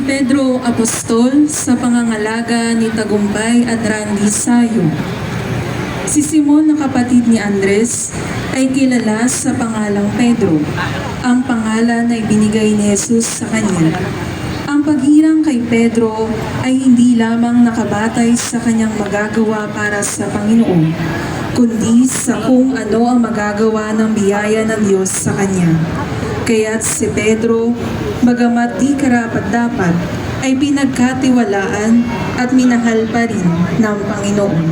San Pedro Apostol sa pangangalaga ni Tagumpay at Randy Sayo. Si Simon na kapatid ni Andres ay kilala sa pangalang Pedro, ang pangalan na ibinigay ni Jesus sa kanya. Ang paghirang kay Pedro ay hindi lamang nakabatay sa kanyang magagawa para sa Panginoon, kundi sa kung ano ang magagawa ng biyaya ng Diyos sa kanya. Kaya't si Pedro, bagamat di karapat-dapat, ay pinagkatiwalaan at minahal pa rin ng Panginoon.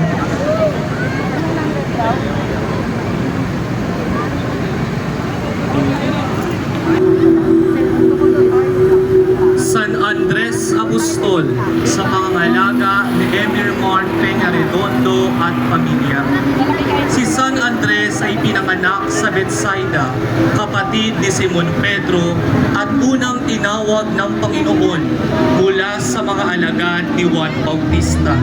San Andres Apostol sa pangangalaga ni Emir Mark Peña Redondo at pamilya. Si San Andres ay pinanganak sa Betsaida, kapatid ni Simon Pedro at unang tinawag ng Panginoon mula sa mga alagad ni Juan Bautista.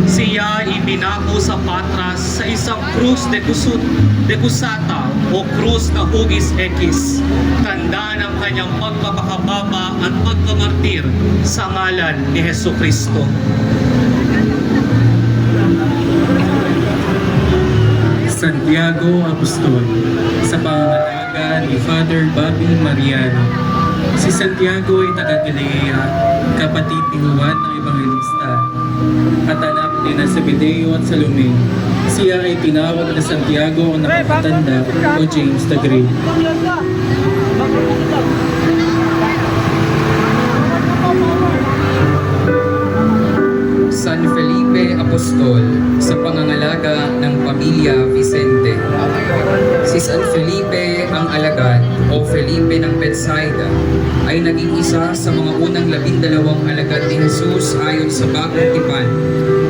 Siya ipinako sa Patras sa isang krus de kusata o krus na hugis ekis, tanda ng kanyang pagpapakababa at pagkamartir sa ngalan ni Hesukristo. Santiago Apostol sa pangangalaga ni Father Bobby Mariano. Si Santiago ay taga-Galilea, kapatid ni Juan ng Evangelista, at anak ni Zebedeo at Salome. Siya ay tinawag na Santiago ang nakakatanda o James the Great. San Felipe Apostol sa pangangalaga ng pamilya Vicente. Si San Felipe ang alagad o Felipe ng Betsaida ay naging isa sa mga unang 12 alagad ni Jesus ayon sa Bagong Tipan.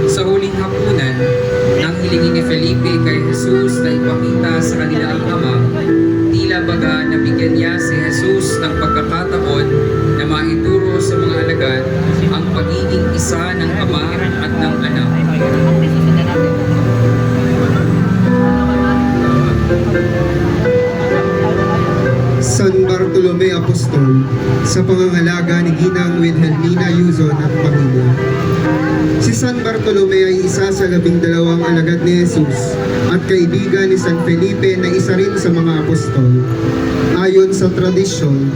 Sa huling hapunan, nang hilingin ni Felipe kay Jesus na ipakita sa kanila ang Ama, tila baga nabigyan niya si Jesus ng pagkakataon na maituro sa mga alagad ang pagiging isa ng Ama at ng Anak. San Bartolome Apostol sa pangangalaga ni Ginang Wilhelmina Yuzon at pamilya. Si San Bartolome ay isa sa 12 alagad ni Jesus at kaibigan ni San Felipe na isa rin sa mga apostol. Ayon sa tradisyon,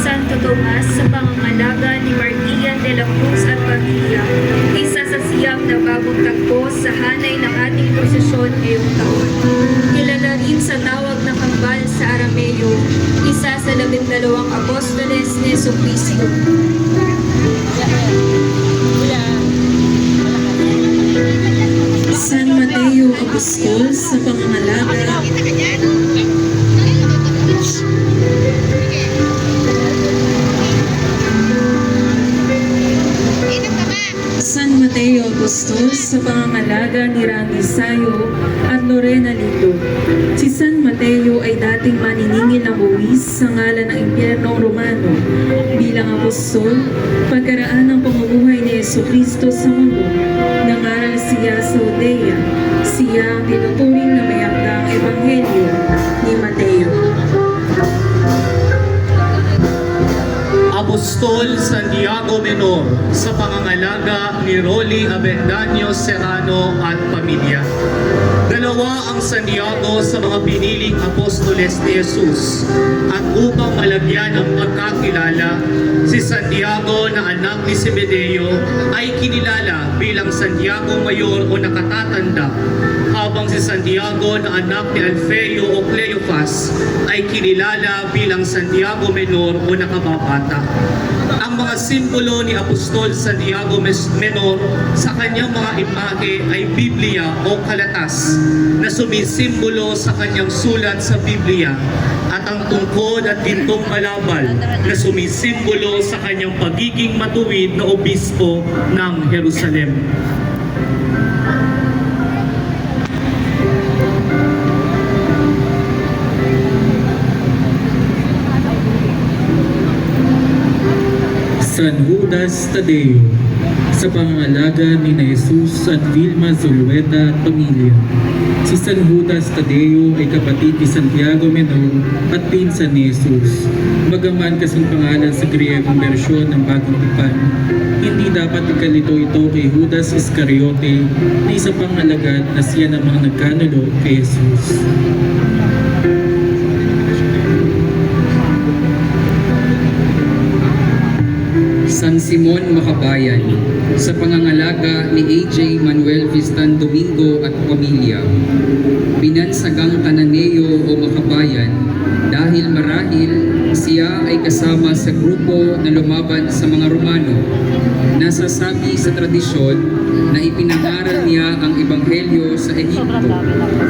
Santo Tomas sa pangangalaga ni Maria de la Cruz at pamilya, isa sa siyam na bagong tagpo sa hanay ng ating prosesyon ngayong taon. Kilala rin sa tawag na kambal sa Arameo, isa sa 12 apostoles ni Jesucristo. San Mateo Apostol sa pangangalaga San Mateo Apostol sa pangangalaga ni Randy Sayo at Lorena Lito. Si San Mateo ay dating maniningil ng buwis sa ngalan ng Impyernong Romano. Bilang apostol, pagkaraan ng pamumuhay ni Jesucristo sa mundo, nangaral siya sa Judea. Siya ang tinuturing na may akdang Ebanghelyo ni Mateo. Apostol Santiago Menor sa pangangalaga ni Rolly Avendaño Serrano at pamilya. Dalawa ang Santiago sa mga piniling apostoles ni Jesus at upang malagyan ng pagkakilala, si Santiago na anak ni Zebedeo ay kinilala bilang Santiago Mayor o nakatatanda, habang si Santiago na anak ni Alfeo o Cleopas ay kinilala bilang Santiago Menor o nakababata. Ang mga simbolo ni Apostol Santiago Menor sa kanyang mga imahe ay Biblia o kalatas na sumisimbolo sa kanyang sulat sa Biblia at ang tungkod at gintong malabal na sumisimbolo sa kanyang pagiging matuwid na obispo ng Jerusalem. San San Judas Tadeo, sa pangangalaga ni Jesus at Vilma Zulueta at pamilya. Si San Judas Tadeo ay kapatid ni Santiago Menor at pinsan ni Jesus. Bagaman kasing pangalan sa Griegong bersyon ng Bagong Tipan, hindi dapat ikalito ito kay Judas Iscariote na isa pang alagad na siya namang nagkanulo kay Jesus. San Simon Makabayan, sa pangangalaga ni A.J. Manuel Vistan Domingo at pamilya. Binansagang Cananeo o Makabayan dahil marahil siya ay kasama sa grupo na lumaban sa mga Romano. Nasasabi sa tradisyon na ipinangaral niya ang Ebanghelyo sa Ehipto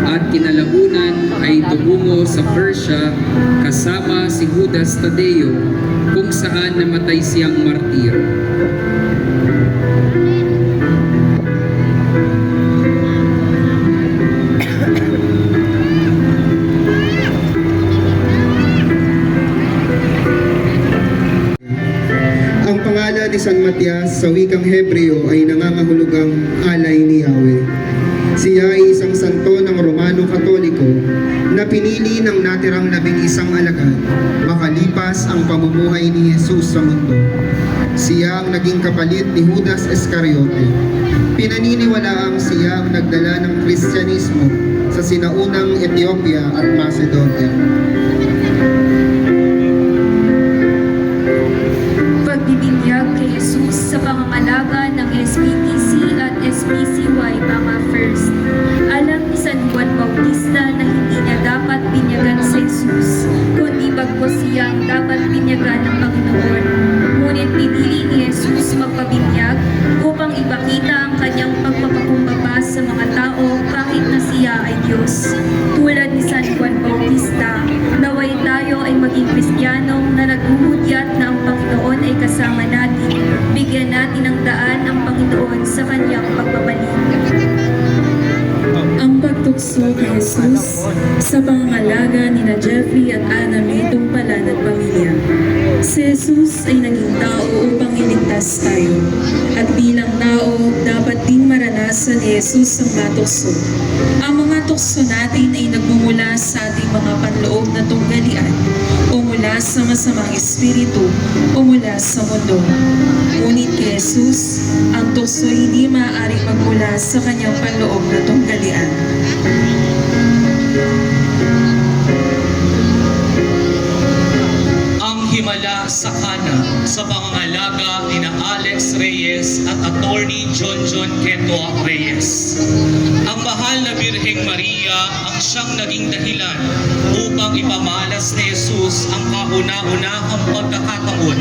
at kinalaunan ay tumungo sa Persia kasama si Judas Tadeo kung saan namatay siyang martir. Ang pangalan ni San Matias sa wikang Hebreo ay nangangahulugang alay ni Yahweh. Siya ay isang santo ng Romano Katoliko na pinili ng natirang 11 alagad makalipas ang pamumuhay ni Jesus sa mundo. Siya ang naging kapalit ni Judas Iscariote. Pinaniniwalaang siya ang nagdala ng Kristyanismo sa sinaunang Ethiopia at Macedonia. Pagbibinyag kay Jesus sa pangangalaga ng SBTC at SPCY mga first. Alam ni San Juan Bautista na hindi niya dapat binyagan si Jesus, kundi bagkus siya ang dapat binyagan ng Panginoon. Ngunit pinili ni Jesus magpabinyag upang ipakita ang kanyang pagpapakumbaba sa mga tao kahit na siya ay Diyos. Tulad ni San Juan Bautista, naway tayo ay maging Kristiyanong na naghuhudyat na ang Panginoon ay kasama natin. Bigyan natin ng daan ang Panginoon sa kanyang pagbabalik. Ang pagtukso kay Jesus sa pangangalaga ni na Jeffrey at Anna May Tumpalan at pamilya. Si Jesus ay naging tao upang iligtas tayo. At bilang tao, dapat din maranasan ni Jesus ang matukso. Ang mga tukso natin ay nagmumula sa ating mga panloob na tunggalian, o mula sa masamang espiritu, o mula sa mundo. Ngunit kay Jesus, ang tukso ay hindi maaaring magmula sa kanyang panloob na tunggalian. Ang himala sa kana sa pangangalaga ni na Alex Reyes at Attorney John Keto Reyes. Ang mahal na Birheng Maria ang siyang naging dahilan upang ipamalas ni Jesus ang kauna-unahang pagkakataon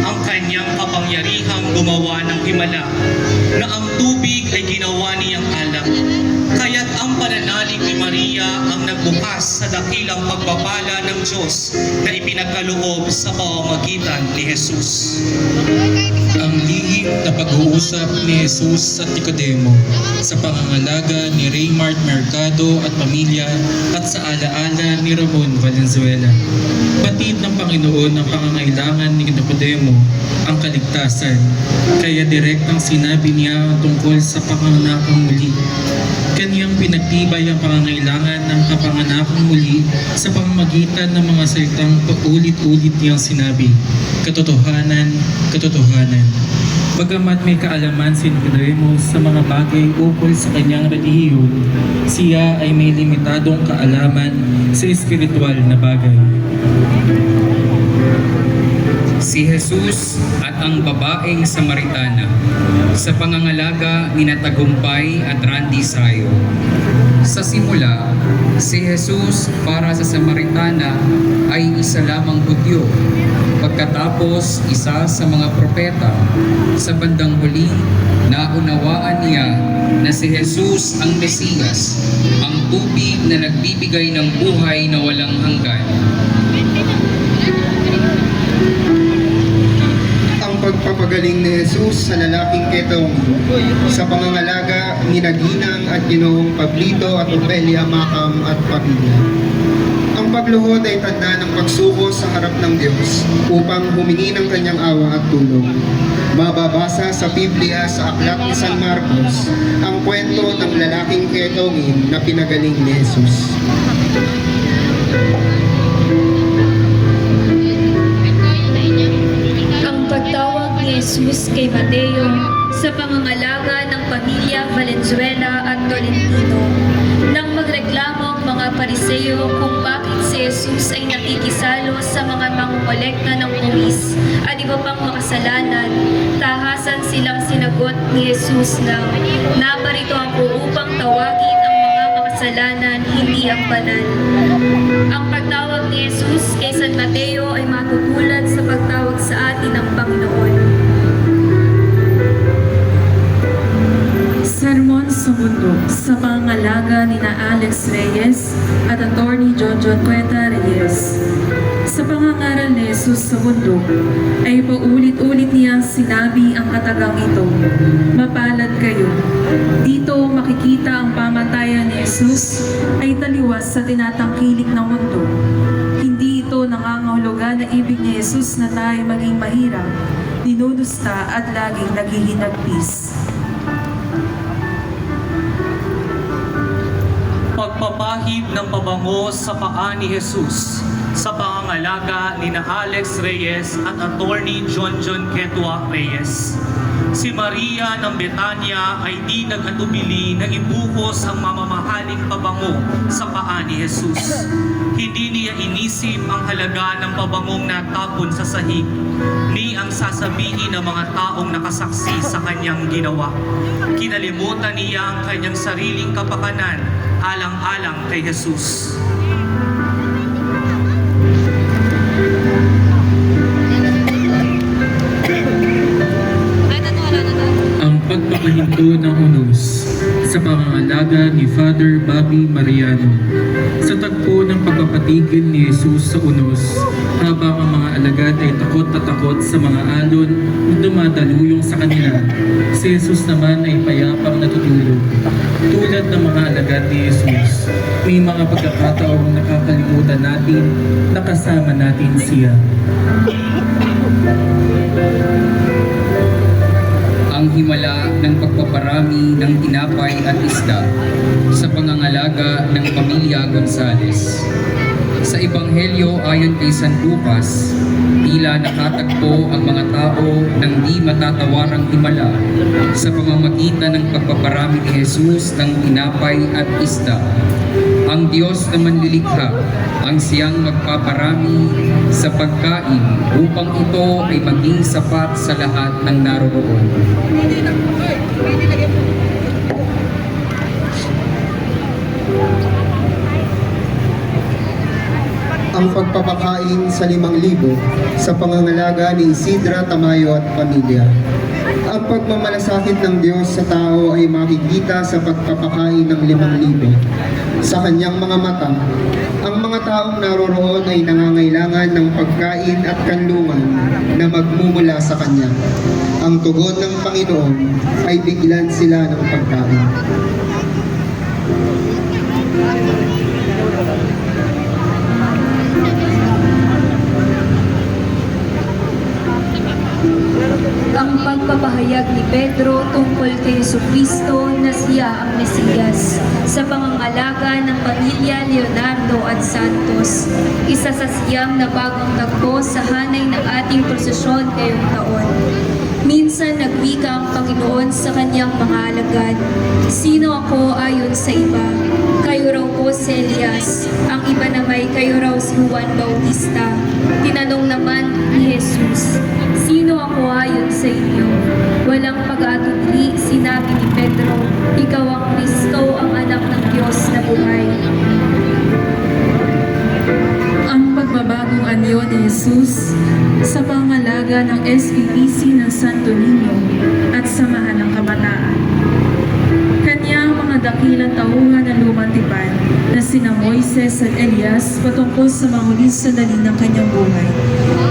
ang kanyang kapangyarihang gumawa ng himala na ang tubig ay ginawa niyang alak. Kaya't ang pananalig ni Maria ang nagbukas sa dakilang pagpapala ng Diyos na ipinagkaloob sa pamamagitan ni Jesus. Ang lihim na pag-uusap ni Jesus sa Nicodemo sa pangangalaga ni Raymart Mercado at pamilya at sa alaala ni Ramon Valenzuela. Batid ng Panginoon ang pangangailangan ni Nicodemo ang kaligtasan, kaya direktang sinabi niya tungkol sa panganakang muli. Kaniyang pinagtibay ang pangangailangan ng kapanganakang muli sa pamamagitan ng mga salitang paulit-ulit niyang sinabi, katotohanan, katotohanan. Bagamat may kaalaman si Nicodemo sa mga bagay ukol sa kanyang relihiyon, siya ay may limitadong kaalaman sa espiritual na bagay. Si Jesus at ang babaeng Samaritana sa pangangalaga ni Tagumpay at Randy Sayo. Sa simula, si Jesus para sa Samaritana ay isa lamang Hudyo, pagkatapos isa sa mga propeta. Sa bandang huli, naunawaan niya na si Jesus ang Mesiyas, ang tubig na nagbibigay ng buhay na walang hanggan. Pagpapagaling ni Jesus sa lalaking ketong sa pangangalaga ni Naginang at Ginoong Pablito at Ofelia Macam at pamilya. Ang Ang pagluhod ay tanda ng pagsuko sa harap ng Diyos upang humingi ng kanyang awa at tulong. Mababasa sa Biblia sa aklat ni San Marcos ang kwento ng lalaking ketongin na pinagaling ni Jesus. Ang pagtawag ni Jesus kay Mateo sa pangangalaga ng pamilya Valenzuela at Tolentino. Nang magreklamo ang mga Pariseo kung bakit si Jesus ay nakikisalo sa mga mangongolekta ng buwis at iba pang makasalanan, tahasan silang sinagot ni Jesus na, "Naparito ako upang tawagin ang mga makasalanan, hindi ang banal." Ang pagtawag ni Jesus kay San Mateo ay matutulad sa pagtawag sa atin ng Panginoon. Sermon sa Bundok sa pangangalaga ni na Alex Reyes at Attorney John Cueta Reyes. Sa pangangaral ni Jesus sa bundok ay paulit-ulit niyang sinabi ang katagang ito, "Mapalad kayo." Dito makikita ang pamatayan ni Jesus ay taliwas sa tinatangkilik ng mundo. Hindi ito nangangahulugan na ibig ni Jesus na tayo maging mahirap, dinudusta at laging naghihinagpis. Pagpapahid ng pabango sa paa ni Jesus sa pangangalaga ni na Alex Reyes at Attorney John Queta Reyes. Si Maria ng Betania ay di nag-atubili na ibuhos ang mamamahaling pabango sa paa ni Jesus. Hindi niya inisip ang halaga ng pabangong natapon sa sahig, ni ang sasabihin ng mga taong nakasaksi sa kanyang ginawa. Kinalimutan niya ang kanyang sariling kapakanan alang-alang kay Jesus. Ang pagpapahinto ng unos sa pangangalaga ni Father Bobby Mariano sa tagpo ng pagpapatigil ni Jesus sa unos habang ang mga alagad ay takot na takot sa mga alon na dumadaluyong sa kanila. Si Jesus naman ay payapang natutulog. Tulad ng mga alagad ni Jesus, may mga pagkakataong nakakalimutan natin na kasama natin siya. Ang himala ng pagpaparami ng tinapay at isda sa pangangalaga ng pamilya Gonzales. Sa Ebanghelyo ayon kay San Lucas, tila nakatagpo ang mga tao ng di matatawarang himala sa pamamagitan ng pagpaparami ni Jesus ng tinapay at isda. Ang Diyos na manlilikha ang siyang magpaparami sa pagkain upang ito ay maging sapat sa lahat ng naroroon. Ang pagpapakain sa 5,000 sa pangangalaga ni Isidra Tamayo at pamilya. Ang pagmamalasakit ng Diyos sa tao ay makikita sa pagpapakain ng 5,000. Sa kanyang mga mata, ang mga taong naroroon ay nangangailangan ng pagkain at kanlungan na magmumula sa kanya. Ang tugon ng Panginoon ay biglan sila ng pagkain. Ang pagpapahayag ni Pedro tungkol kay Jesucristo na siya ang Mesiyas sa pangangalaga ng pamilya Leonardo at Santos, isa sa siyam na bagong tagpo sa hanay ng ating prosesyon ngayong taon. Minsan nagwika ang Panginoon sa kanyang mga alagad, "Sino ako ayon sa iba? Kayo raw po si Elias." Ang iba naman, "Kayo raw si Juan Bautista." Tinanong naman ni Jesus, "Sino ako ayon sa inyo?" Walang pag-aatubili, sinabi ni Pedro, "Ikaw ang Kristo, ang anak ng Diyos na buhay." Ang pagbabagong anyo ni Jesus sa pangalaga ng SPPC ng Santo Niño at Samahan ng Kabataan. Kanyang mga dakilang tauhan na lumang tipan na sina Moises at Elias patungkol sa mga huling sandali ng kanyang buhay.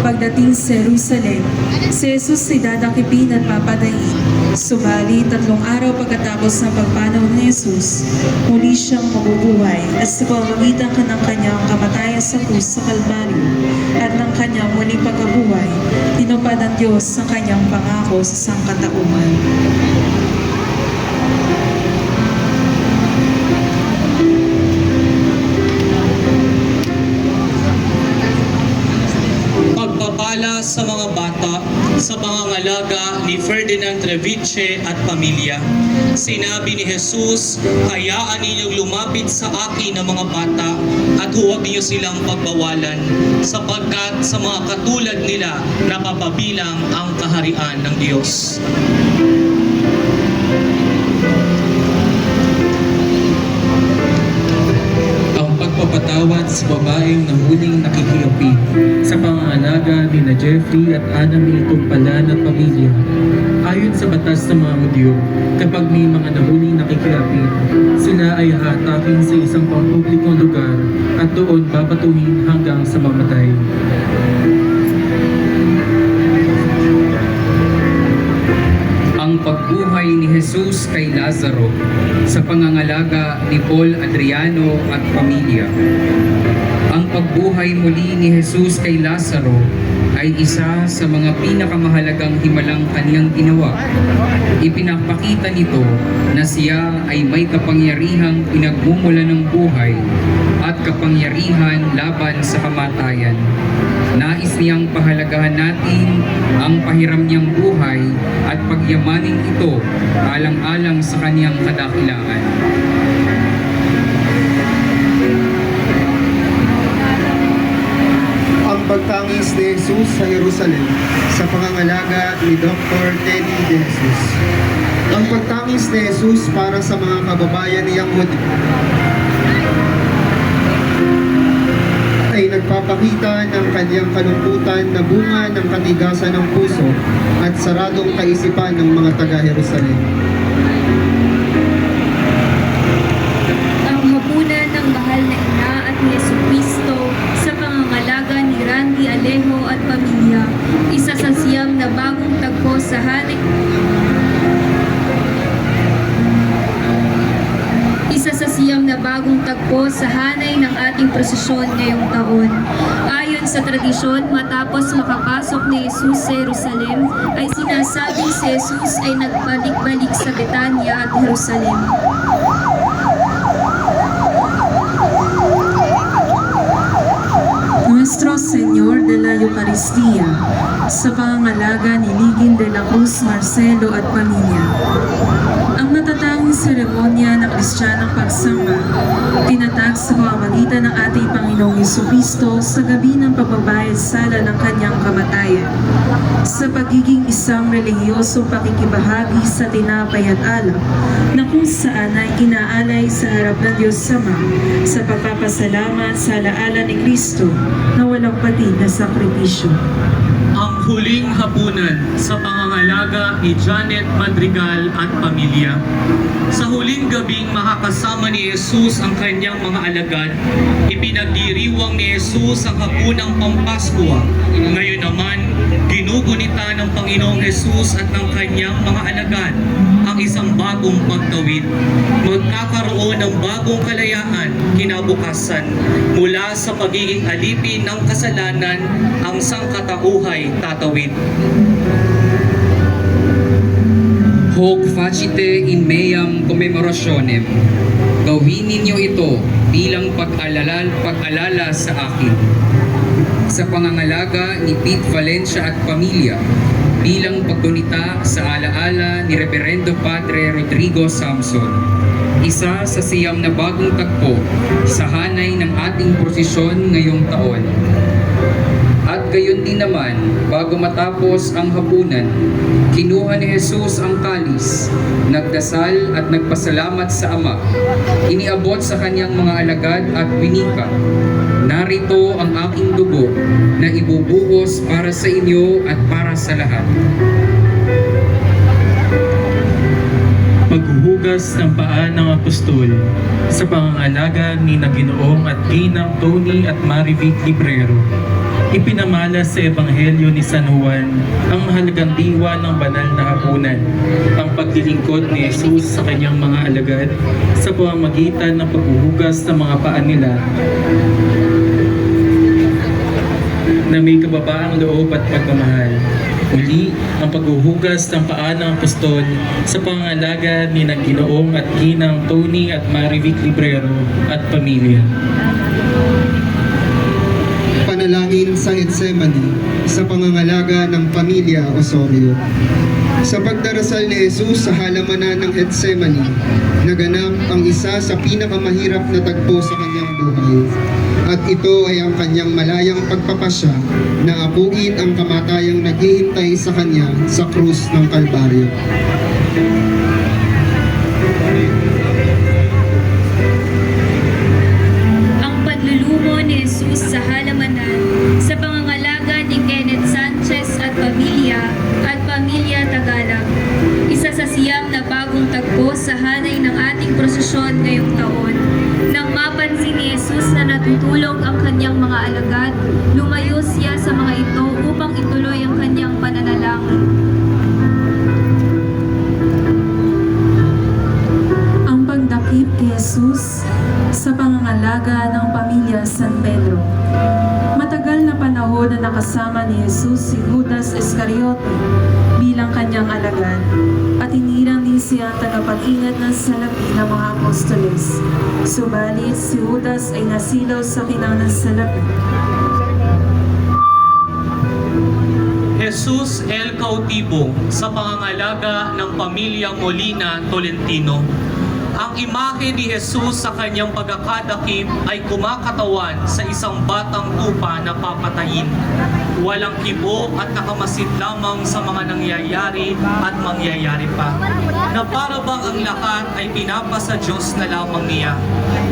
Pagdating sa Jerusalem, si Jesus ay dadakipin at papadayin Subalit, 3 araw pagkatapos ng pagpanaw ni Jesus, muli siyang mabubuhay at sa pamamagitan ng kanyang kamatayan sa krus sa Kalbaryo at ng kanyang muling pagkabuhay, tinupad ng Diyos ang kanyang pangako sa sangkatauhan. Pagpapala sa mga bata sa pangangalaga ni Ferdinand Reviche at pamilya. Sinabi ni Jesus, hayaan ninyong lumapit sa akin ang mga bata at huwag niyo silang pagbawalan sapagkat sa mga katulad nila napapabilang ang kaharian ng Diyos. Ang pagpapatawad sa babaeng nahuling nakikiapid sa pangangalaga ni na Jeffrey at Anna May Tumpalan at pamilya. Ayon sa batas ng mga Hudyo, kapag may mga nahuling nakikiapid, sila ay hatakin sa isang pampublikong lugar at doon babatuhin hanggang sa mamatay. Ang pagbuhay ni Jesus kay Lazaro sa pangangalaga ni Paul Adriano at pamilya. Ang pagbuhay muli ni Jesus kay Lazaro ay isa sa mga pinakamahalagang himalang kaniyang ginawa. Ipinapakita nito na siya ay may kapangyarihang pinagmumula ng buhay at kapangyarihan laban sa kamatayan. Nais niyang pahalagahan natin ang pahiram niyang buhay at pagyamanin ito alang-alang sa kaniyang kadakilaan. Ang pagtangis ni Jesus sa Jerusalem sa pangangalaga ni Dr. Teddy De Jesus. Ang pagtangis ni Jesus para sa mga kababayan niyang Hudyo ay nagpapakita ng kanyang kalungkutan na bunga ng katigasan ng puso at saradong kaisipan ng mga taga-Jerusalem. Ang hapunan ng mahal na ina at ni Jesucristo sa pangangalaga ni Randy Alejo at pamilya, isa sa siyam na bagong tagpo sa hanay ng ating prosesyon ngayong taon. Ayon sa tradisyon, matapos makapasok ni Jesus sa Jerusalem, ay sinasabing si Jesus ay nagbalik-balik sa Betania at Jerusalem. Nuestro Señor de la Eucaristía, sa pangangalaga ni Ligin de la Cruz Marcelo at pamilya. Ang natatanging seremonya ng Kristiyanang pagsamba, tinatag sa pamamagitan ng ating Panginoong Jesucristo sa gabi ng pagbabayad sala ng kanyang kamatayan, sa pagiging isang relihiyosong pakikibahagi sa tinapay at alak, na kung saan ay inaalay sa harap ng Diyos Ama sa pagpapasalamat sa alaala ni Kristo na walang patid na sakripisyo. Ang huling hapunan sa pangangalaga ni Janet Madrigal at pamilya. Sa huling gabing makakasama ni Jesus ang kanyang mga alagad, ipinagdiriwang ni Jesus ang hapunang Pampaskwa. Ngayon naman, ginugunita ng Panginoong Jesus at ng kanyang mga alagad ang isang bagong pagtawid. Magkakaroon ng bagong kalayaan kinabukasan mula sa pagiging alipin ng kasalanan ang sangkatauhay tatawid. Hoc facite in meam commemorationem. Gawin ninyo ito bilang pag-alala sa akin. Sa pangangalaga ni Pete Valencia at pamilya, bilang paggunita sa alaala ni Reverendo Padre Rodrigo Samson, isa sa siyam na bagong tagpo sa hanay ng ating prosesyon ngayong taon. At gayon din naman, bago matapos ang hapunan, kinuha ni Jesus ang kalis, nagdasal at nagpasalamat sa Ama. Iniabot sa kanyang mga alagad at winika, narito ang aking dugo na ibubuhos para sa inyo at para sa lahat. Paghuhugas ng paa ng apostol sa pangangalaga ni na Ginoong at Ginang Tony at Marivic Librero. ipinamala sa Ebanghelyo ni San Juan ang mahalagang diwa ng banal na hapunan, ang paglilingkod ni Jesus sa kanyang mga alagad sa pamamagitan ng paghuhugas ng mga paa nila na may kababaang loob at pagmamahal. Muli, ang paghuhugas ng paa ng apostol sa pangangalaga ni Ginoong at Ginang Tony at Marivic Librero at pamilya. Panalangin sa Getsemani sa pangangalaga ng pamilya Osorio. Sa pagdarasal ni Jesus sa halamanan ng Getsemani, naganap ang isa sa pinakamahirap na tagpo sa kanyang buhay. At ito ay ang kanyang malayang pagpapasya na apuin ang kamatayang naghihintay sa kanya sa krus ng Kalbaryo. Ang paglulumo ni Jesus sa halamanan sa pangangalaga ni Kenneth Sanchez at pamilya Tagalog. Isa sa siyam na bagong tagpo sa hanay ng ating prosesyon ngayong taon. Nang mapansin ni Jesus na natutulog ang kanyang mga alagad, lumayo siya sa mga ito upang ituloy ang kanyang pananalangin. Ang pagdakip kay Jesus sa pangangalaga ng pamilya San Pedro. Matagal na panahon na nakasama ni Jesus si Judas Iscariote bilang kanyang alagad at hinirang din siya ang tagapag-ingat ng salapi ng mga apostoles. Subalit si Judas ay nasilaw sa kinang ng salapi. Jesus El Cautivo sa pangangalaga ng pamilyang Molina Tolentino. Ang imahe ni Jesus sa kanyang pagkakadakip ay kumakatawan sa isang batang tupa na papatayin. Walang kibo at nakamasid lamang sa mga nangyayari at mangyayari pa. Na para bang ang lahat ay pinapasa Diyos na lamang niya.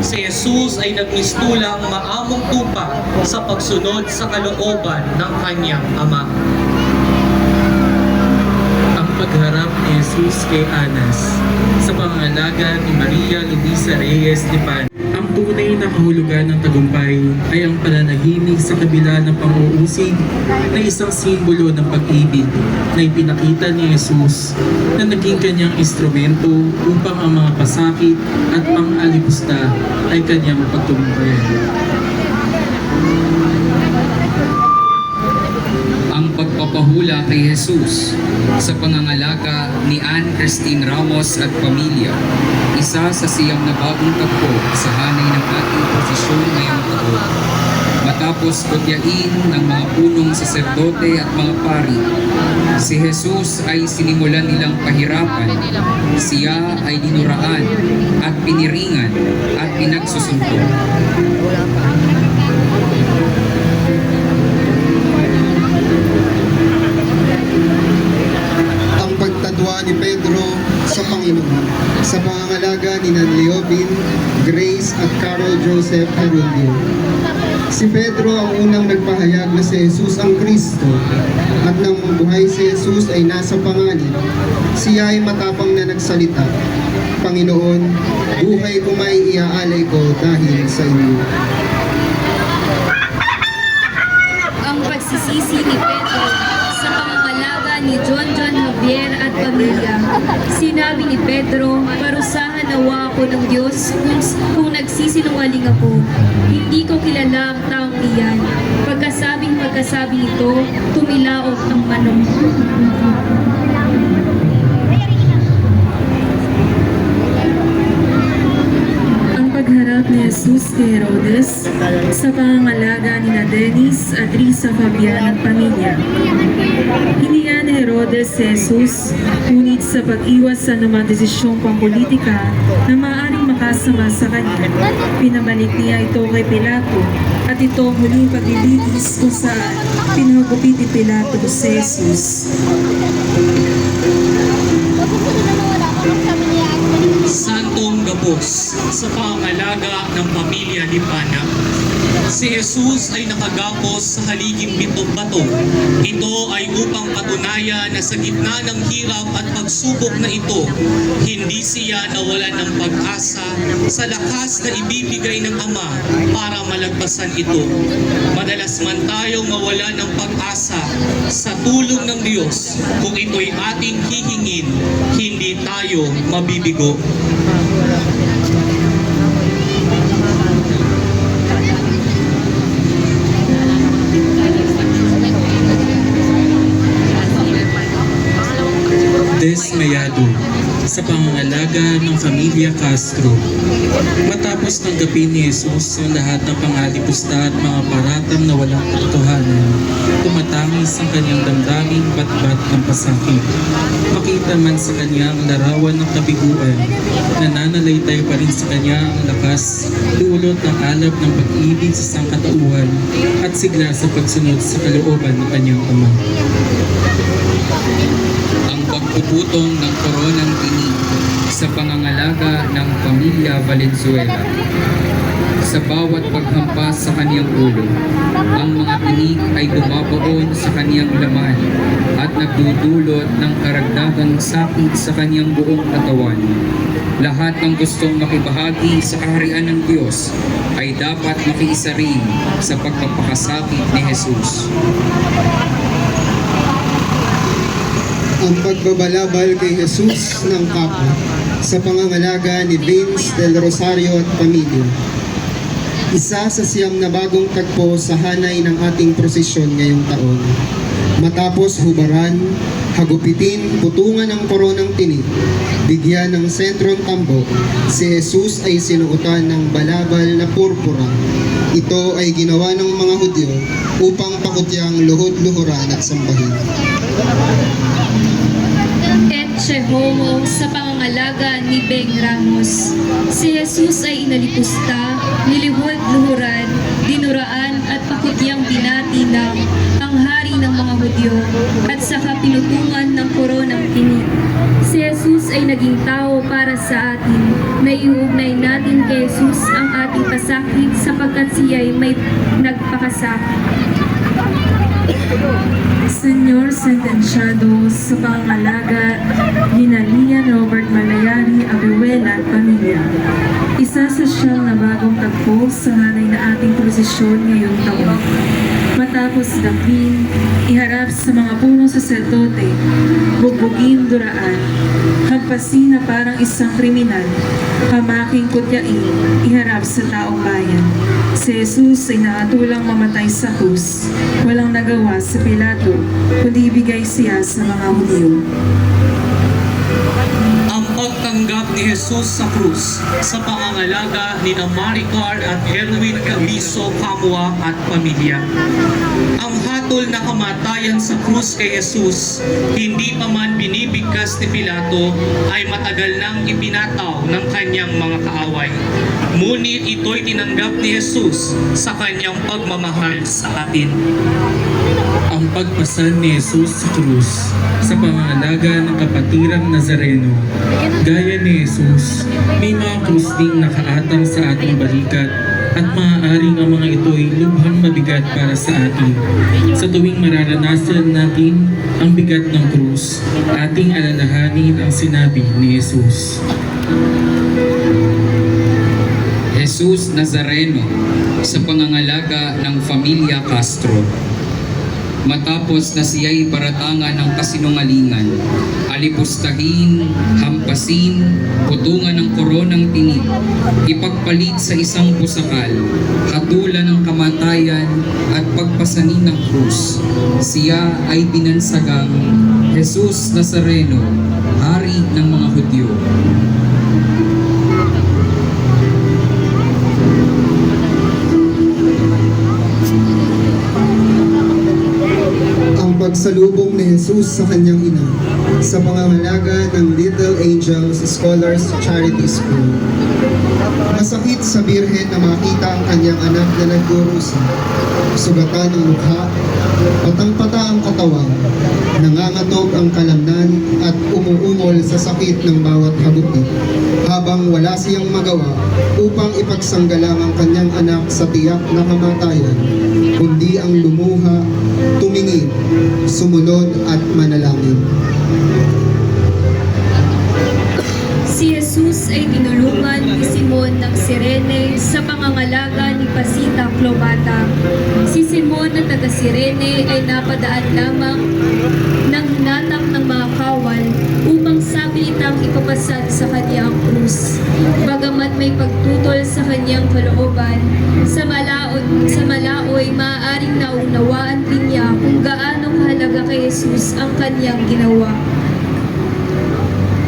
Si Jesus ay nagmistulang maamong tupa sa pagsunod sa kalooban ng kanyang Ama. Pagharap ni Jesus kay Anas sa pangangalaga ni Maria Luisa Reyes de Pan. Ang tunay na kahulugan ng tagumpay ay ang pananahimik sa kabila ng pang-uusig na isang simbolo ng pag-ibig na ipinakita ni Jesus na naging kanyang instrumento upang ang mga pasakit at pang-alipusta ay kanyang pagtungkulan. Ang pagpapahula kay Jesus sa pangangalaga ni Anne Christine Ramos at pamilya, isa sa siyam na bagong tagpo sa hanay ng ating prosesyon ngayong taon. Matapos kutyain ng mga punong saserdote at mga pari, si Jesus ay sinimulan nilang pahirapan. Siya ay dinuraan at piniringan at pinagsusuntok. Pagtatwa ni Pedro sa Panginoon sa pangangalaga ni Leobin, Grace at Carol Joseph Herundio. Si Pedro ang unang nagpahayag na si Jesus ang Kristo at nang buhay si Jesus ay nasa panganib, siya ay matapang na nagsalita, Panginoon, buhay ko may iaalay ko dahil sa inyo. Ang pagsisisi ni Pedro sa pangangalaga ni John Javier at pamilya. Sinabi ni Pedro, parusahan nawa ako ng Diyos kung nagsisinungaling ako. Hindi ko kilala ang taong iyan. Pagkasabing ito, tumilaok ang manok. Pagharap ni Jesus kay Herodes sa pangangalaga ni Dennis at Risa Fabian at pamilya. Hiniya ni Herodes si Jesus, ngunit sa pag-iwas sa anumang desisyong pampolitika na maaaring makasama sa kanya, pinabalik niya ito kay Pilato at ito ang muling paglilitis kung saan pinahagupit ni Pilato si Jesus. Santong Gabos sa pangangalaga ng pamilya Lipana. Si Jesus ay nakagapos sa haliging pitong bato. Ito ay upang patunayan na sa gitna ng hirap at pagsubok na ito, hindi siya nawalan ng pag-asa sa lakas na ibibigay ng Ama para malagpasan ito. Madalas man tayong mawalan ng pag-asa sa tulong ng Diyos. Kung ito'y ating hihingin, hindi tayo mabibigo. Desmayado sa pangangalaga ng Pamilya Castro. Matapos tanggapin ni Jesus ang lahat ng pangalipusta at mga paratang na walang katotohanan, tumatangis ang kanyang damdaming bat-bat ng pasakit. Makita man sa kanyang larawan ng kabiguan, nananalaytay pa rin sa kanya ang lakas, dulot ng alab ng pag-ibig sa sangkatauhan at sigla sa pagsunod sa kalooban ng kanyang Ama. Ang pagpuputong ng koronang tinig sa pangangalaga ng Pamilya Valenzuela. Sa bawat paghampas sa kaniyang ulo, ang mga tinig ay dumapoon sa kaniyang laman at nagdudulot ng karagdagang sakit sa kaniyang buong katawan. Lahat ng gustong makibahagi sa kaharian ng Diyos ay dapat makiisa rin sa pagpapakasakit ni Jesus. Ang pagbabalabal kay Jesus ng kapwa sa pangangalaga ni Vince del Rosario at pamilya. Isa sa siyam na bagong tagpo sa hanay ng ating prosesyon ngayong taon. Matapos hubaran, hagupitin, putungan ng koronang tinig, bigyan ng sentrong tambo, si Jesus ay sinuotan ng balabal na purpura. Ito ay ginawa ng mga Hudyo upang pakutyang luhod-luhuran at sambahin. Etche Homo sa pangangalaga ni Beng Ramos. Si Jesus ay inalipusta, nilihod-luhuran, dinuraan at pakutyang binati ng ang hari ng mga Hudyo at saka pinutungan ng koronang tinig. Si Jesus ay naging tao para sa atin. Naiuugnay natin kay Jesus ang ating pasakit sapagkat siya ay may nagpakasakit. Senyor sentensyado sa pangangalaga ni Lian Robert Malayari Abuela at pamilya. Isa sa siyang na bagong tagpo sa hanay na ating prosesyon ngayong taon. Matapos dapin, iharap sa mga punong saserdote, bugbugin duraan, hampasin na parang isang kriminal, pamaking kutyain, iharap sa taong bayan. Si Jesus ay nakatulang mamatay sa krus. Walang nagawa sa Pilato, kundi ibigay siya sa mga Hudyo. Ang pagtanggap ni Jesus sa krus sa pangangalaga ni Maricar at Erwin Cabiso Kamwa at pamilya. Ang hatol na kamatayan sa krus kay Jesus, hindi pa man binibigkas ni Pilato, ay matagal nang ipinataw ng kanyang mga kaaway. Ngunit ito'y tinanggap ni Jesus sa kanyang pagmamahal sa atin. Ang pagpasan ni Jesus sa krus sa pangangalaga ng kapatirang Nazareno. Gaya ni Jesus, may mga krus ding nakaatang sa ating balikat at maaaring ang mga ito'y lubhang mabigat para sa atin. Sa tuwing mararanasan natin ang bigat ng krus, ating alalahanin ang sinabi ni Jesus. Jesus Nazareno sa pangangalaga ng Pamilya Castro. Matapos na siya'y paratangan ng kasinungalingan, alipustahin, hampasin, putungan ng koronang tinig, ipagpalit sa isang pusakal, hatulan ng kamatayan at pagpasanin ng krus, siya ay binansagang Jesus Nazareno, Hari ng mga Hudyo. Pagsalubong ni Jesus sa kanyang ina sa pangangalaga ng Little Angels Scholars Charity School. Masakit sa birhen na makita ang kanyang anak na nagdurusa. Sugatan ang mukha, patang-pata ang katawan, nangangatog ang kalamnan at umuungol sa sakit ng bawat habuti, habang wala siyang magawa upang ipagsanggalang ang kanyang anak sa tiyak na kamatayan, kundi ang lumuha, tumingin, sumunod at manalangin. Si Jesus ay tinulungan ni Simon ng Cirene sa pangangalaga ni Pasita Clomata. Si Simon na taga Cirene ay napadaan lamang ng hinatak ng mga kawal upang sabilitang ipapasad sa kanya ang krus. Bagamat may pagtutol sa kanyang kalooban, sa malaoy maaaring naunawaan din niya kung gaano kahalaga kay Jesus ang kanyang ginawa.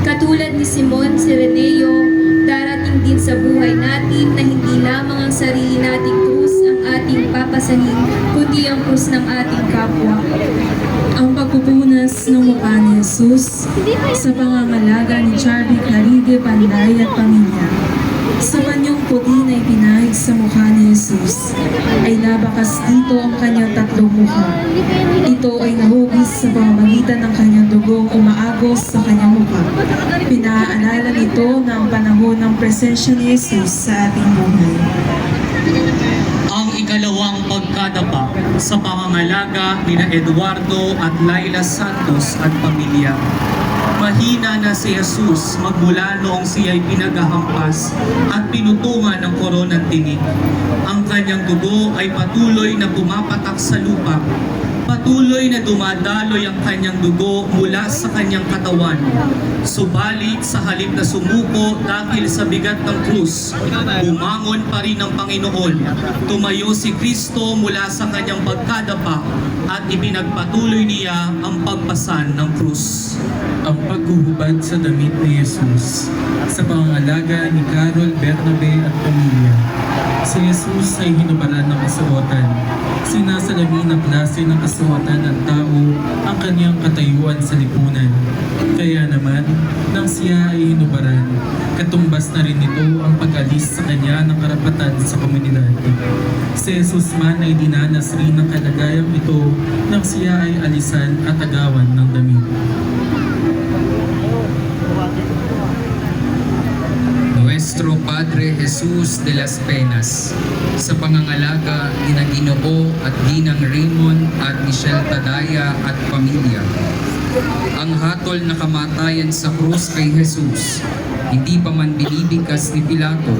Katulad ni Simon Cireneo, darating din sa buhay natin na hindi lamang ang sarili nating krus ang ating papasanin, kundi ang krus ng ating kapwa. Ang pagpupunas ng mukha ni Jesus sa pangangalaga ni Charvic Laride Panday at pamilya. Sa panyong puti na ipinahid sa mukha ni Jesus, ay nabakas dito ang kanyang tatlong mukha. Ito ay nahugis sa pamamagitan ng kanyang dugong umaagos sa kanyang mukha. Pinaalala nito na ang panahon ng presensya ni Jesus sa ating buhay. Ang ikalawang pagkadapa sa pangangalaga ni Eduardo at Laila Santos at pamilya. Mahina na si Jesus magmula noong siya'y pinaghahampas at pinutungan ng koronang tinik. Ang kanyang dugo ay patuloy na pumapatak sa lupa. Patuloy na dumadaloy ang kanyang dugo mula sa kanyang katawan. Subalit sa halip na sumuko dahil sa bigat ng krus, bumangon pa rin ang Panginoon. Tumayo si Kristo mula sa kanyang pagkadapa at ipinagpatuloy niya ang pagpasan ng krus. Ang paghuhubad sa damit ni Jesus sa pangangalaga ni Carol Bernabe at pamilya. Si Jesus ay hinubaran ng kasuotan. Sinasalamin na klase ng kasuotan ng tao ang kanyang katayuan sa lipunan. Kaya naman, nang siya ay hinubaran, katumbas na rin ito ang pag-alis sa kanya ng karapatan sa komunidad. Si Jesus man ay dinanas rin ng kalagayang ito nang siya ay alisan at agawan ng damit. Nuestro Padre Jesus de las Penas, sa pangangalaga ni na Ginoo at Ginang Raymond at Michelle Tadaya at pamilya. Ang hatol na kamatayan sa krus kay Jesus, hindi pa man binibigkas ni Pilato,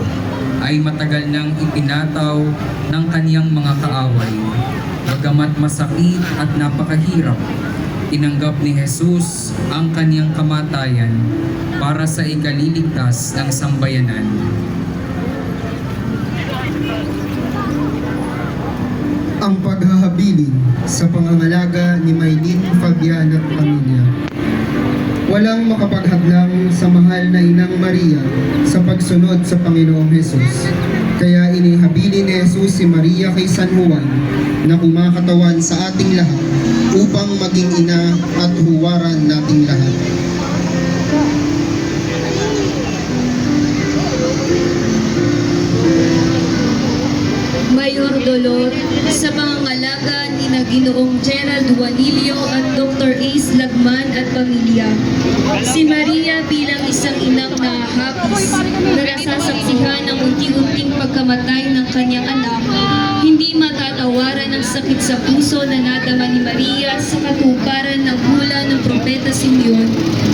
ay matagal nang ipinataw ng kaniyang mga kaaway. Bagamat masakit at napakahirap, tinanggap ni Jesus ang kaniyang kamatayan para sa ikaliligtas ng sambayanan. Ang paghahabilin sa pangangalaga ni Maylin Fabian at pamilya. Walang makapaghadlang sa mahal na Inang Maria sa pagsunod sa Panginoong Jesus. Kaya inihabilin ni Jesus si Maria kay San Juan na kumakatawan sa ating lahat upang maging ina at huwaran nating lahat. Mayor Dolor sa pangangalaga ni na Ginoong Gerald Juanilio at Dr. Ace Lagman at pamilya. Si Maria bilang isang inang nahahapis na nasasaksihan ng unti-unting pagkamatay ng kanyang anak, hindi matatawaran ang sakit sa puso na nadama ni Maria sa katuparan ng hula ng Propeta Simeon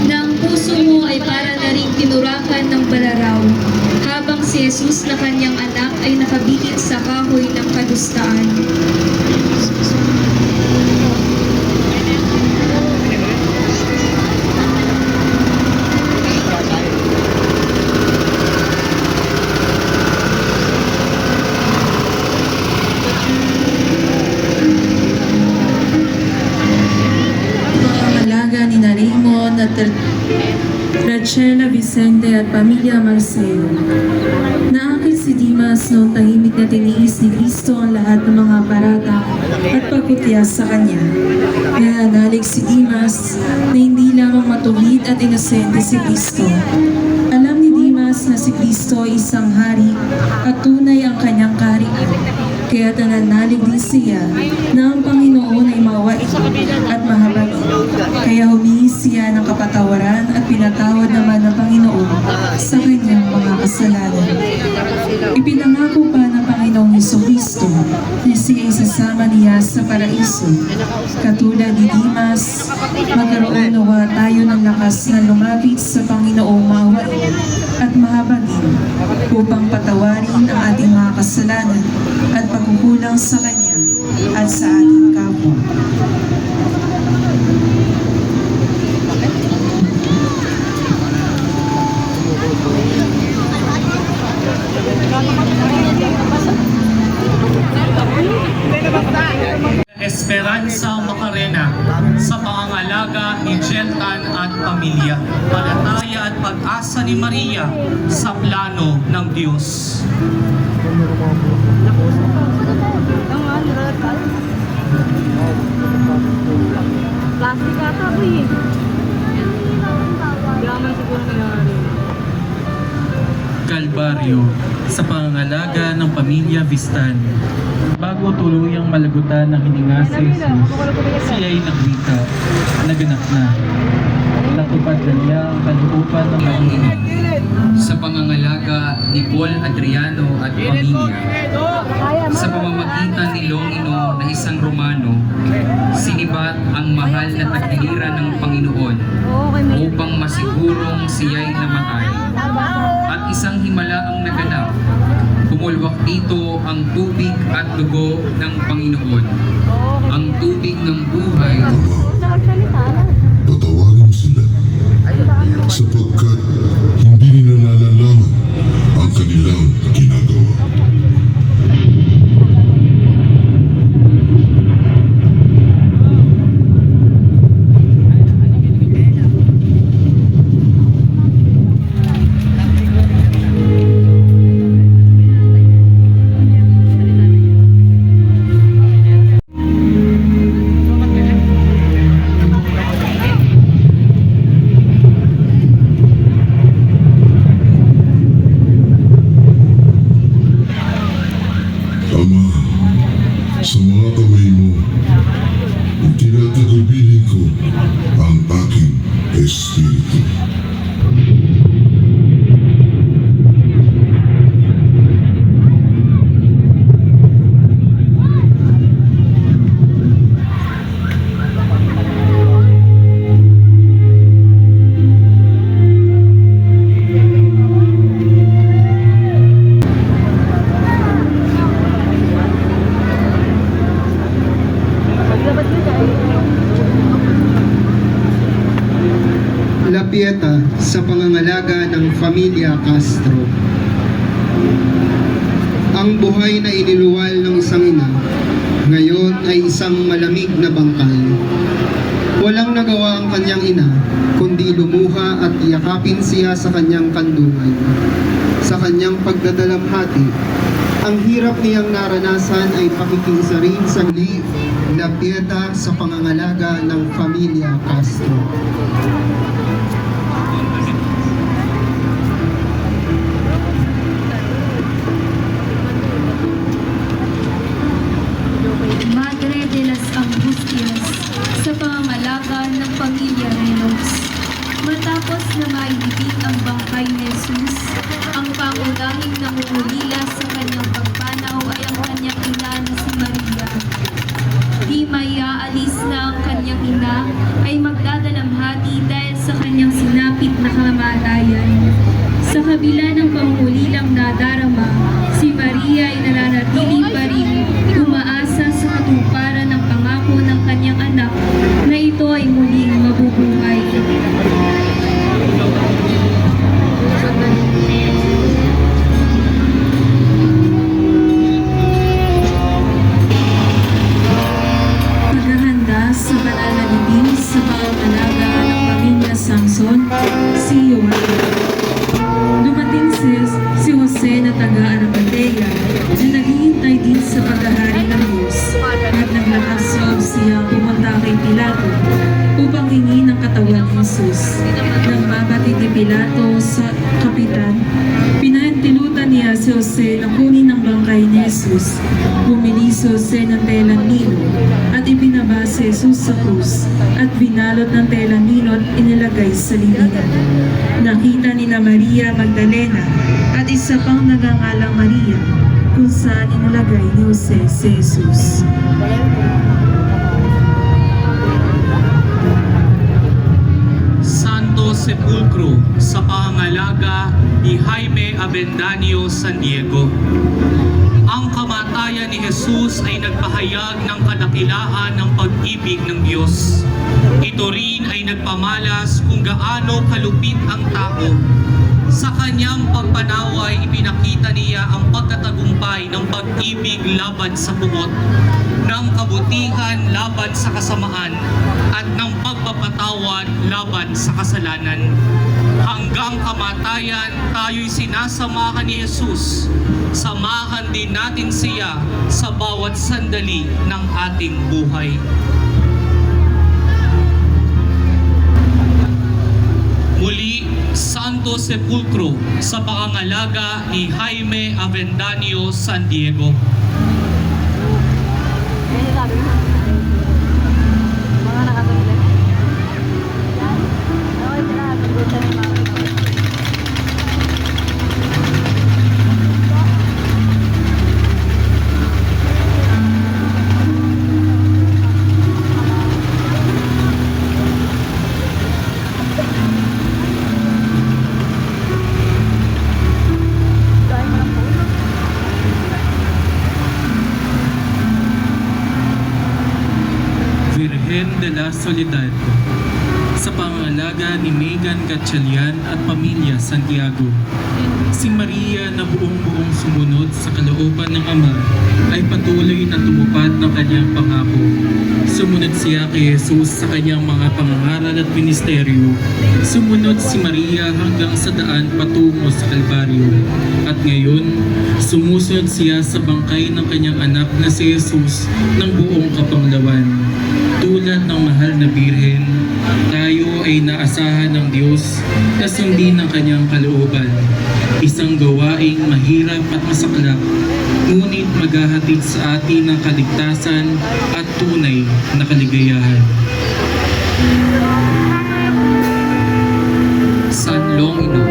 na ang puso mo ay para na ring tinurakan ng balaraw, habang si Jesus na kanyang anak ay nakabitin sa kahoy ng kadustaan. Pangangalaga ni na Raymond at Rachela Vicente at pamilya Marcelo. Naakit si Dimas noong tahimik na tiniis ni Cristo ang lahat ng mga parata at pagkutyas sa kanya. Nananalig si Dimas na hindi lamang matuwid at inosente si Cristo. Alam ni Dimas na na si Kristo ay isang hari at tunay ang kanyang kaharian. Kaya nananalig din siya na ang Panginoon ay mawain at mahabagin. Kaya humingi siya ng kapatawaran at pinatawad naman ng Panginoon sa kanyang mga kasalanan. Ipinangako pa ng Panginoong Jesucristo na siya ay sasama niya sa paraiso. Katulad ni Dimas, magkaroon nawa tayo ng lakas na lumapit sa Panginoong mawain at mahabagin upang patawarin ang ating mga kasalanan at pagkukulang sa Kanya at sa ating kapwa. Esperanza Macarena sa pangangalaga ni Jeltan at pamilya. Palataya at pag-asa ni Maria sa plano ng Diyos. Plastic ata po eh. Graman siguro nangyari. Kalbaryo sa pangangalaga ng pamilya Vistani. Bago tuluyang malagutan ng hininga si Jesus, siya ay nagwika, naganap na. Natupad na niya ang kalooban ng Panginoon. Sa pangangalaga ni Paul Adriano at pamilya, sa pamamagitan ni Longino na isang Romano, sinibat ang mahal na tagiliran ng Panginoon upang masigurong siya'y namatay. At isang himala ang naganap. Tumulwak dito ang tubig at dugo ng Panginoon. Ang tubig ng buhay. Patawarin sila sapagkat hindi nila nalalaman ang kanilang ginagawa. Ama, sa mga kamay mo, tinatagubilin ko ang aking espiritu. La Pieta sa pangangalaga ng Familia Castro. Ang buhay na iniluwal ng isang ina, ngayon ay isang malamig na bangkay. Walang nagawa ang kanyang ina, kundi lumuha at yakapin siya sa kanyang kandungan. Sa kanyang pagdadalamhati, ang hirap niyang naranasan ay pakikinsa rin sa La Pieta sa pangangalaga ng Familia Castro. Madre de las Angustias sa pangangalaga ng pamilya Reynolds. Matapos na maibigin ang bangkay ni Jesus, ang pangunahing nangungulila sa kanyang pagpanaw ay ang kanyang ina na si Maria. Di maiaalis na ang kanyang ina ay magdadalamhati dahil sa kanyang sinapit na kamatayan. Sa kabila ng pangulilang nadarama, si Maria ay nananatili pa rin umaasa sa katuparan ng pangako ng kanyang anak na ito ay muling mabubuhay. Paghahanda sa banal na libing sa pangangalaga ng pamilya Samson, si Joel. Dumating si Jose na taga-Arimatea na naghihintay din sa paghahari ng Diyos at naglakas loob siyang pumunta kay Pilato upang hingin ang katawan ni Jesus. Nang mabatid ni Pilato sa kapitan si Jose na kunin ang bangkay ni Jesus. Bumili si Jose ng telang lino at ibinaba si Jesus sa krus at binalot ng telang lino at inilagay sa libingan. Nakita ni na Maria Magdalena at isa pang nagangalang Maria kung saan inilagay ni Jose si Jesus. Santo Sepulcro sa pangangalaga ni Jaime Avendaño San Diego. Ang kamatayan ni Jesus ay nagpahayag ng kadakilaan ng pag-ibig ng Diyos. Ito rin ay nagpamalas kung gaano kalupit ang tao. Sa kanyang pagpanaway, ipinakita niya ang pagtatagumpay ng pag-ibig laban sa puot, ng kabutihan laban sa kasamaan, at ng pagpapatawad laban sa kasalanan. Hanggang kamatayan, tayo'y sinasamahan ni Jesus. Samahan din natin siya sa bawat sandali ng ating buhay. Muli, Santo Sepulcro sa pangangalaga ni Jaime Avendaño San Diego. Mga nakatulad. Okay, tara. Tugod na yung mga. Virgen de la Soledad sa pangangalaga ni Megan Gatchalian at pamilya Santiago. Si Maria na buong-buong sumunod sa kalooban ng Ama ay patuloy na tumupad ng kanyang pangako. Sumunod siya kay Jesus sa kanyang mga pangangaral at ministeryo. Sumunod si Maria hanggang sa daan patungo sa Kalbaryo. At ngayon, sumusunod siya sa bangkay ng kanyang anak na si Jesus ng buong kapanglawan. Tulad ng mahal na Birhen, tayo ay naasahan ng Diyos na sundin ng kanyang kalooban. Isang gawaing mahirap at masaklap, ngunit maghahatid sa atin ng kaligtasan at tunay na kaligayahan. San Longino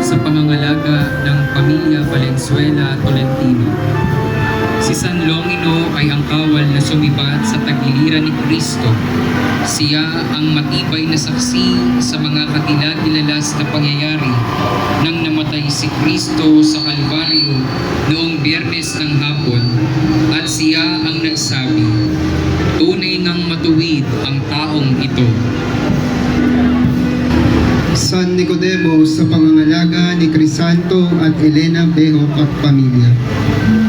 sa pangangalaga ng pamilya Valenzuela Tolentino. Si San Longino ay ang kawal na sumibat sa tagiliran ni Kristo. Siya ang matibay na saksi sa mga katilag-ilalas na pangyayari nang namatay si Kristo sa Kalbaryo noong Biyernes ng hapon, at siya ang nagsabi, "Tunay ngang matuwid ang taong ito." San Nicodemo sa pangangalaga ni Crisanto at Elena Behok at pamilya.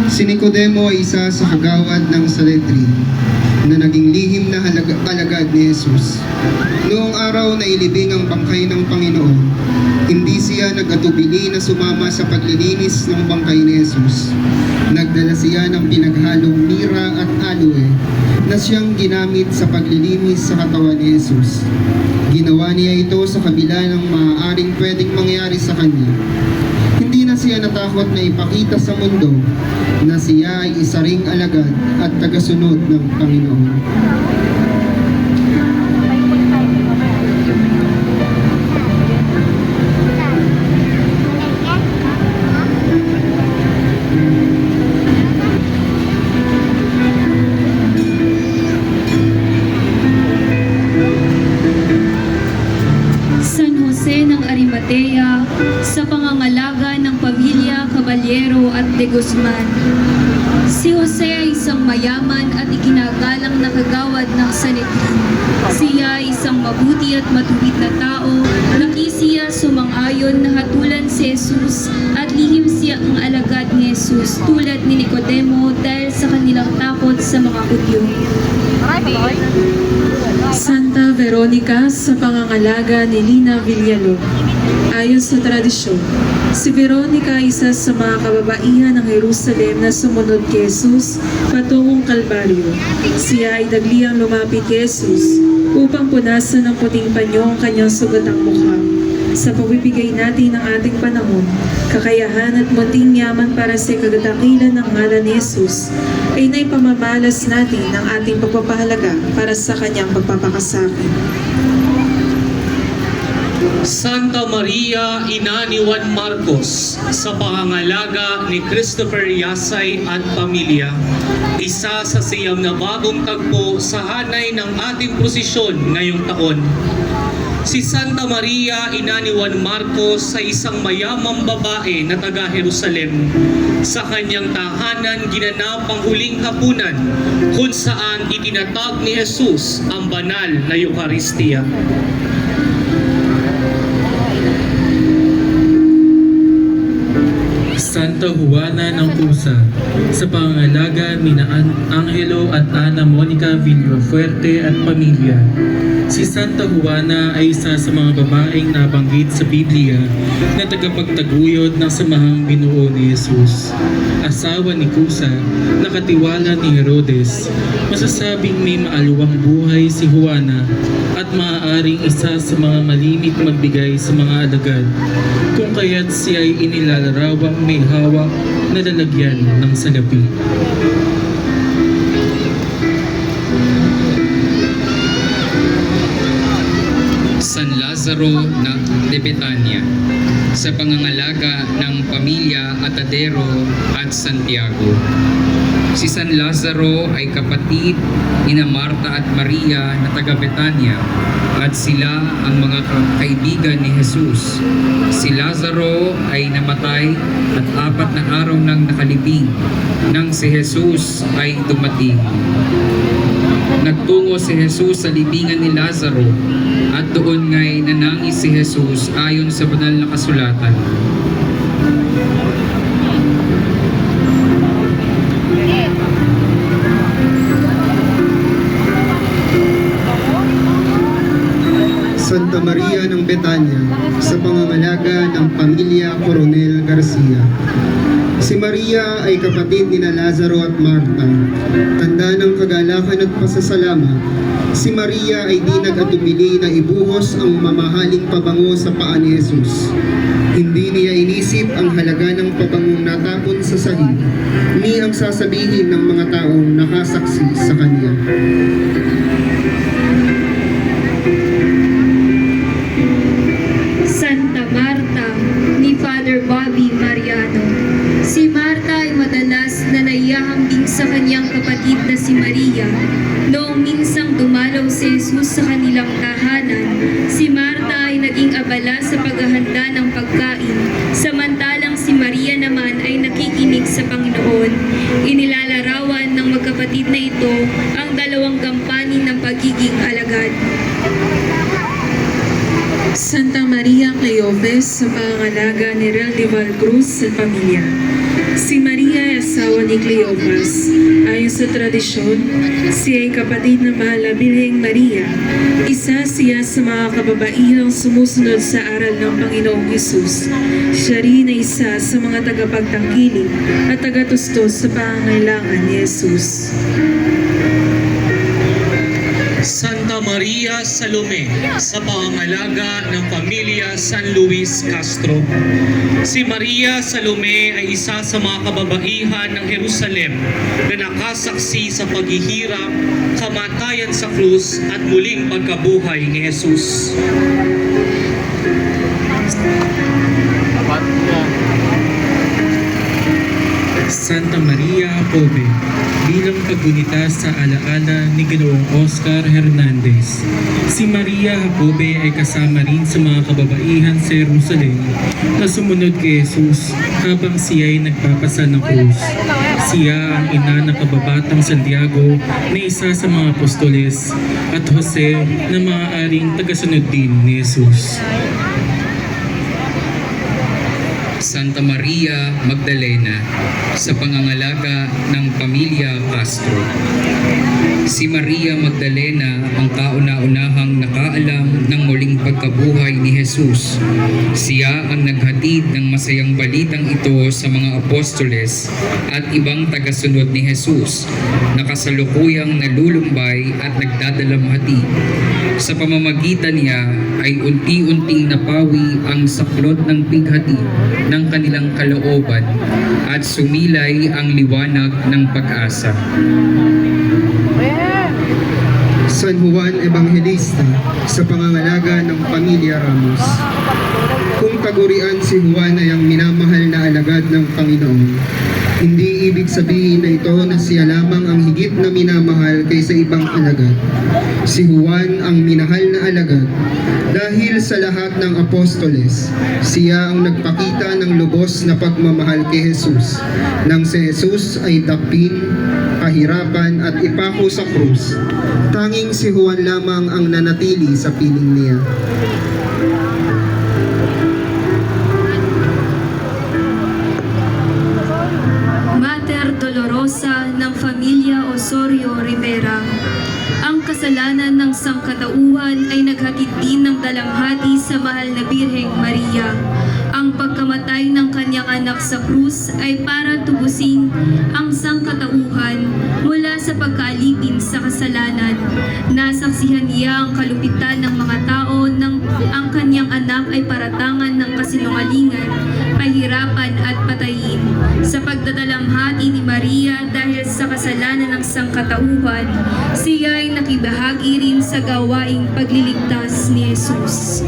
Si Nicodemo ay isa sa kagawad ng Sanhedrin na naging lihim na alagad ni Jesus. Noong araw na ilibing ang bangkay ng Panginoon, hindi siya nag-atubili na sumama sa paglilinis ng bangkay ni Jesus. Nagdala siya ng pinaghalong mira at aloe na siyang ginamit sa paglilinis sa katawan ni Jesus. Ginawa niya ito sa kabila ng maaaring pwedeng mangyari sa kanya. Hindi na siya natakot na ipakita sa mundo na siya ay isa ring alagad at tagasunod ng Panginoon. San Jose ng Arimatea sa pangangalaga ng pamilya Caballero at de Guzman. Si Jose ay isang mayaman at iginagalang na kagawad ng Sanhedrin. Siya ay isang mabuti at matuwid na tao. Laki siya sumang-ayon na hatulan si Jesus at lihim siya ang alagad ni Jesus tulad ni Nicodemo dahil sa kanilang takot sa mga Hudyo. Santa Veronica sa pangangalaga ni Lina Villalobos. Ayon sa tradisyon, si Veronica ay isa sa mga kababaihan ng Jerusalem na sumunod kay Jesus patungong Kalbaryo. Siya ay dagliang lumapit kay Jesus upang punasan ng puting panyo ang kanyang sugatang mukha. sa pagbibigay natin ng ating panahon, kakayahan at munting yaman para sa kagadakilan ng ngalan ni Jesus, ay naipamamalas natin ang ating pagpapahalaga para sa kanyang pagpapakasakit. Santa Maria, Ina ni Juan Marcos, sa pangangalaga ni Christopher Yasay at pamilya, isa sa siyam na bagong tagpo sa hanay ng ating prosesyon ngayong taon. Si Santa Maria, Ina ni Juan Marcos, ay isang mayamang babae na taga Jerusalem. Sa kanyang tahanan, ginanap ang huling hapunan kung saan itinatag ni Jesus ang banal na Eucharistia. Santa Juana ng Cusa, sa pangangalaga ni Angelo at Ana Monica Villafuerte at pamilya. Si Santa Juana ay isa sa mga babaeng nabanggit sa Biblia na tagapagtaguyod ng samahang binuo ni Jesus. Asawa ni Cusa, nakatiwala ni Herodes, masasabing may maaluwang buhay si Juana at maaaring isa sa mga malimit magbigay sa mga alagad, kung kaya't siya ay inilarawang may hawak na lalagyan ng salapi. San Lazaro de Betania, sa pangangalaga ng pamilya Atadero at Santiago. Si San Lazaro ay kapatid ni Marta at Maria na taga Betania at sila ang mga kaibigan ni Jesus. Si Lazaro ay namatay at 4 na araw nang nakalibing nang si Jesus ay dumating. Nagtungo si Jesus sa libingan ni Lazaro at doon nga'y nanangis si Jesus ayon sa banal na kasulatan. Santa Maria ng Betania, sa pangangalaga ng pamilya Coronel Garcia. Si Maria ay kapatid ni Lazaro at Marta. Tanda ng kagalakan at pasasalamat, si Maria ay di nag-atubili na ibuhos ang mamahaling pabango sa paa ni Jesus. Hindi niya inisip ang halaga ng pabangong natapon sa sahig, ni ang sasabihin ng mga taong nakasaksi sa kanya. Santa Marta ni Father Bobby Mariano. Si Marta ay madalas na naiyahambing sa kanyang kapatid na si Maria. Noong minsang dumalaw si Jesus sa kanilang tahanan, si Marta ay naging abala sa paghahanda ng pagkain, samantalang si Maria naman ay nakikinig sa Panginoon. Inilalarawan ng magkapatid na ito ang dalawang gampanin ng pagiging alagad. Santa Maria Cleofes, sa pangangalaga ni Rel de Valcruz at pamilya. Si Maria ay asawa ni Cleofas. Ayon sa tradisyon, siya ay kapatid ng mahal na Birheng Maria. Isa siya sa mga kababaihang sumusunod sa aral ng Panginoong Hesus. Siya rin ay isa sa mga tagapagtangkilik at tagatustos sa pangangailangan ni Jesus. Santa Maria Salome, sa pangangalaga ng pamilya San Luis Castro. Si Maria Salome ay isa sa mga kababaihan ng Jerusalem na nakasaksi sa paghihirap, kamatayan sa krus at muling pagkabuhay ni Jesus. Santa Maria Jacobe, bilang paggunita sa alaala ni Ginoong Oscar Hernandez. Si Maria Jacobe ay kasama rin sa mga kababaihan sa Jerusalem na sumunod kay Jesus habang siya ay nagpapasa ng krus. Siya ang ina ng kababatang Santiago na isa sa mga apostoles at Jose na maaaring tagasunod din ni Jesus. Santa Maria Magdalena, sa pangangalaga ng pamilya Castro. Si Maria Magdalena ang kauna-unahang nakaalam ng muling pagkabuhay ni Jesus. Siya ang naghatid ng masayang balitang ito sa mga apostoles at ibang tagasunod ni Jesus na kasalukuyang nalulumbay at nagdadalamhati. Sa pamamagitan niya ay unti-unting napawi ang saklot ng pighati ng kanilang kalooban at sumilay ang liwanag ng pag-asa. San Juan Evangelista sa pangangalaga ng pamilya Ramos. Kung kagurian si Juan ay ang minamahal na alagad ng Panginoon, hindi ibig sabihin na ito na siya lamang ang higit na minamahal kaysa ibang alagad. Si Juan ang minahal na alagad dahil sa lahat ng apostoles, siya ang nagpakita ng lubos na pagmamahal kay Jesus. Nang si Jesus ay dakpin, pahirapan at ipako sa krus, tanging si Juan lamang ang nanatili sa piling niya. Mater Dolorosa ng Familia Osorio Rivera. Ang kasalanan ng sangkatauhan ay naghatid din ng dalamhati sa mahal na Birheng Maria. Ang pagkamatay ng kanyang anak sa krus ay para tubusin ang sangkatauhan mula sa pagkaalipin sa kasalanan. Nasaksihan niya ang kalupitan ng mga tao nang ang kanyang anak ay paratangan ng kasinungalingan, pahirapan at patayin. Sa pagdadalamhati ni Maria dahil sa kasalanan ng sangkatauhan, siya ay nakibahagi rin sa gawaing pagliligtas ni Jesus.